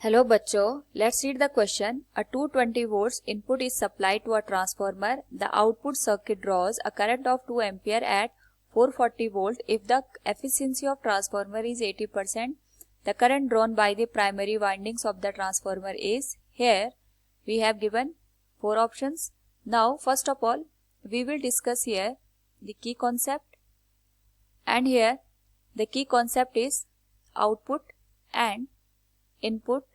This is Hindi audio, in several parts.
हेलो बच्चों, let's read the question. A 220 volts input is supplied to a transformer. The output circuit draws a current of 2 ampere at 440 volt. If the efficiency of transformer is 80%, the current drawn by the primary windings of the transformer is. Here we have given 4 options. Now first of all we will discuss here the key concept, and here the key concept is output and input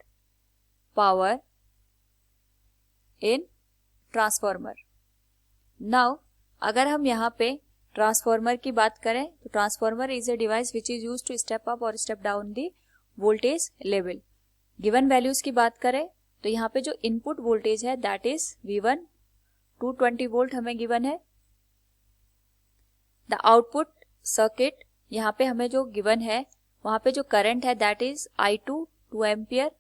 power in transformer. Now अगर हम यहाँ पे ट्रांसफॉर्मर की बात करें तो transformer is a device which is use to step up और step down the voltage level. Given values की बात करें तो यहाँ पे जो इनपुट वोल्टेज है दैट इज V1 220 वोल्ट हमें गिवन है. द आउटपुट सर्किट यहाँ पे हमें जो गिवन है वहां पे जो करंट है that is I2 2 ampere.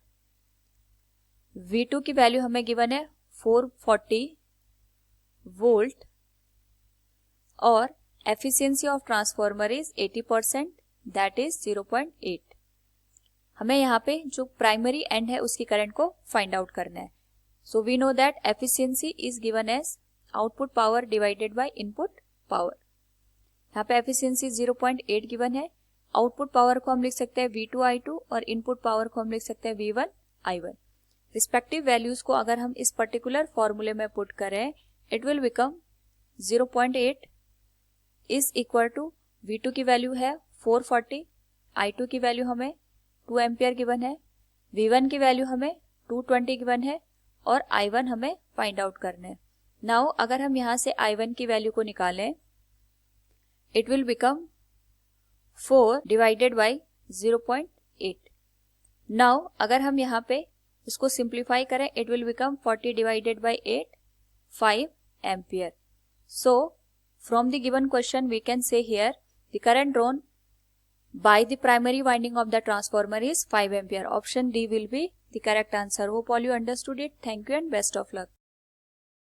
V2 की वैल्यू हमें गिवन है 440 वोल्ट और efficiency of transformer is 80% that is 0.8. हमें यहाँ पे जो प्राइमरी एंड है उसकी करंट को फाइंड आउट करना है. So we know that efficiency is given as output power divided by input power. यहाँ पे एफिशिएंसी 0.8 गिवन है. आउटपुट पावर को हम लिख सकते हैं V2 I2 और इनपुट पावर को हम लिख सकते हैं V1 I1. रिस्पेक्टिव वैल्यूज को अगर हम इस पर्टिकुलर फॉर्मूले में पुट करें it will become 0.8 is equal to V2 की वैल्यू है 440, I2 की वैल्यू हमें 2 एम्पियर गिवन है, V1 की वैल्यू हमें 220 गिवन है और I1 हमें फाइंड आउट करना है. नाउ अगर हम यहाँ से I1 की वैल्यू को निकालें it will become 4 divided by 0.8. Now अगर हम यहाँ पे इसको सिंप्लीफाई करें it will become 40 divided by 8 5 ampere. So from the given question we can say here the current drawn by the primary winding of the transformer is 5 ampere. Option D will be the correct answer. Hope all you understood it. Thank you and best of luck.